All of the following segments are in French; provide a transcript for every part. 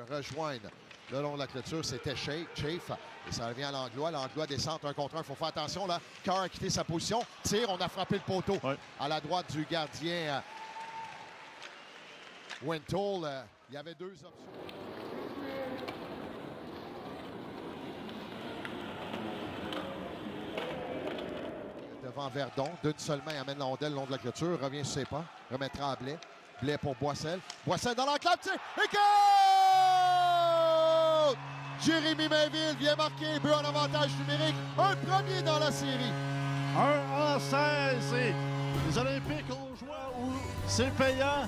rejoindre le long de la clôture. C'était Chafe. Et ça revient à Langlois. Langlois descend 1 contre 1. Il faut faire attention là. Carr a quitté sa position. Tire. On a frappé le poteau à la droite du gardien Wentall. Il y avait 2 options. Devant Verdon. D'une seule main, amène la rondelle le long de la clôture. Revient sur ses pas. Remettra à Blais. Blais pour Boissel. Boissel dans l'enclave. Tire. Et goal! Jérémy Mainville vient marquer. But en avantage numérique. Un premier dans la série. 1-16. Et les Olympiques ont joué où c'est payant.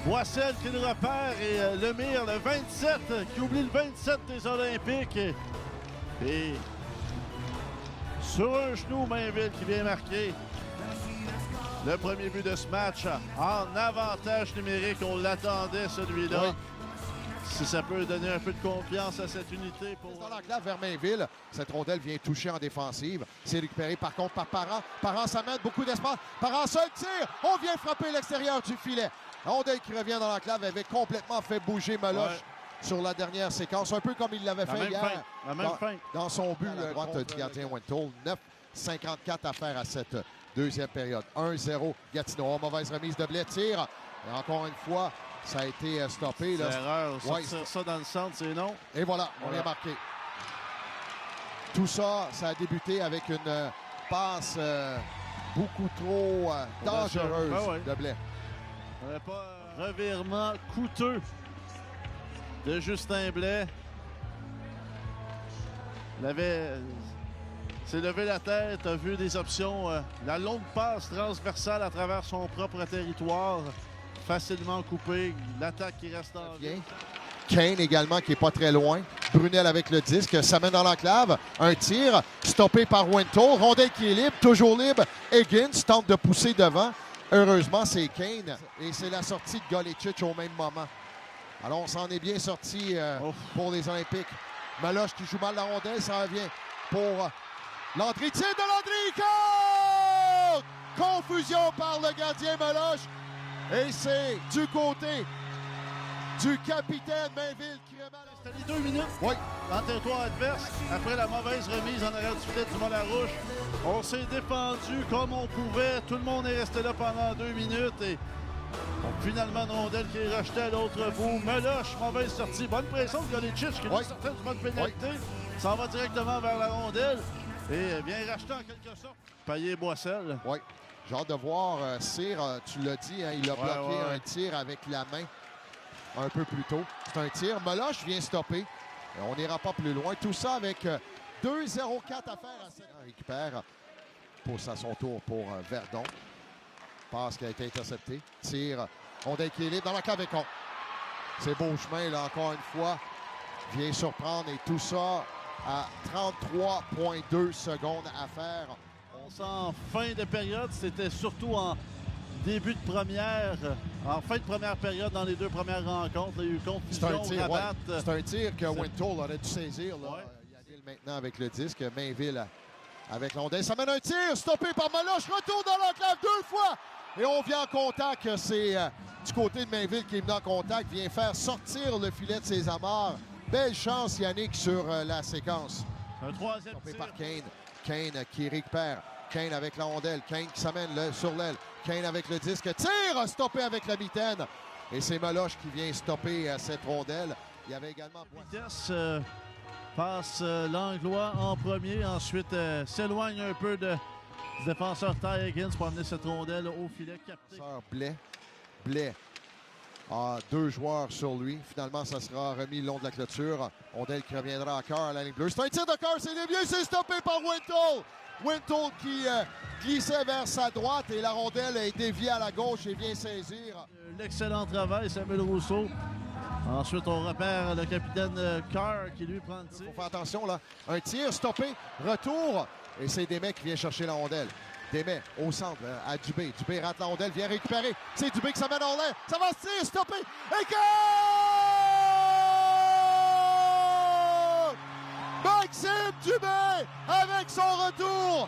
Boissel qui le repère et Lemire, le 27, qui oublie le 27 des Olympiques. Et sur un genou, Mainville qui vient marquer le premier but de ce match en avantage numérique. On l'attendait, celui-là. Oui. Si ça peut donner un peu de confiance à cette unité. Dans l'enclave vers Mainville, cette rondelle vient toucher en défensive. C'est récupéré par contre par Parent. Parent s'amène, beaucoup d'espace. Parent seul tire. On vient frapper l'extérieur du filet. Rondelle qui revient dans l'enclave avait complètement fait bouger Meloche sur la dernière séquence. Un peu comme il l'avait fait hier dans son but à la droite du gardien Wentall. 9,54 à faire à cette deuxième période. 1-0 Gatineau. Mauvaise remise de Blais. Tire. Et encore une fois, ça a été stoppé. C'est erreur. Sortir ça dans le centre, c'est non. Et voilà, on est marqué. Tout ça, ça a débuté avec une passe beaucoup trop dangereuse de Blais. Pas un revirement coûteux de Justin Blais. Il s'est levé la tête, a vu des options. La longue passe transversale à travers son propre territoire. Facilement coupé. L'attaque qui reste en vie. Kane également qui n'est pas très loin. Brunel avec le disque. S'amène dans l'enclave. Un tir stoppé par Wentall. Rondelle qui est libre. Toujours libre. Higgins tente de pousser devant. Heureusement, c'est Kane. Et c'est la sortie de Golecic au même moment. Alors, on s'en est bien sorti pour les Olympiques. Meloche qui joue mal la rondelle. Ça revient pour Landry. Tir de Landry. Confusion par le gardien Meloche. Et c'est du côté du capitaine Mainville qui remet. C'était les 2 minutes en territoire adverse. Après la mauvaise remise en arrière du filet du Montlarouche, on s'est défendu comme on pouvait. Tout le monde est resté là pendant 2 minutes. Et finalement, rondelle qui est rejetée à l'autre bout. Meloche, mauvaise sortie. Bonne pression de Golecic qui lui sortait du bonne pénalité. S'en va directement vers la rondelle. Et vient racheter en quelque sorte. Payet-Boissel. Oui. J'ai hâte de voir Cyr, tu l'as dit, hein, il a bloqué un tir avec la main un peu plus tôt. C'est un tir. Meloche vient stopper. On n'ira pas plus loin. Tout ça avec 2,04 à faire. On récupère. Pousse à son tour pour Verdon. Passe qui a été intercepté. Tire. Rondelle qui est libre dans la cave et con. C'est Beauchemin, là, encore une fois. Vient surprendre et tout ça à 33,2 secondes à faire. En fin de période, c'était surtout en début de première, en fin de première période dans les 2 premières rencontres. Il y a eu confusion, rabatte. C'est un tir que Wentall aurait dû saisir. Là. Il y a maintenant avec le disque. Mainville avec l'ondelle. Ça mène un tir stoppé par Meloche. Retour dans l'enclave 2 fois. Et on vient en contact. C'est du côté de Mainville qui est venu en contact. Vient faire sortir le filet de ses amarres. Belle chance, Yannick, sur la séquence. Un troisième stoppé tir. par Kane. Kane qui récupère. Kane avec la rondelle. Kane qui s'amène sur l'aile. Kane avec le disque. Tire stoppé avec la mitaine. Et c'est Meloche qui vient stopper cette rondelle. Il y avait également... Vitesse passe Langlois en premier. Ensuite, s'éloigne un peu du défenseur Ty Higgins pour amener cette rondelle au filet capté. Blais a 2 joueurs sur lui. Finalement, ça sera remis le long de la clôture. Rondelle qui reviendra à Carr à la ligne bleue. C'est un tir de Carr. C'est dévié. C'est stoppé par Wentall. Wentall qui glissait vers sa droite et la rondelle est déviée à la gauche et vient saisir. L'excellent travail, Samuel Rousseau. Ensuite, on repère le capitaine Carr qui lui prend le tir. Il faut faire attention là. Un tir stoppé, retour. Et c'est Desmais qui vient chercher la rondelle. Desmais au centre à Dubé. Dubé rate la rondelle, vient récupérer. C'est Dubé qui s'amène en l'air. Ça va se tirer, stoppé. Et goal! Maxime Dubé avec son retour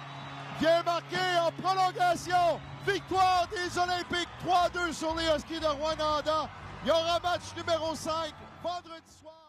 vient marquer en prolongation. Victoire des Olympiques 3-2 sur les Huskies de Rwanda. Il y aura match numéro 5 vendredi soir.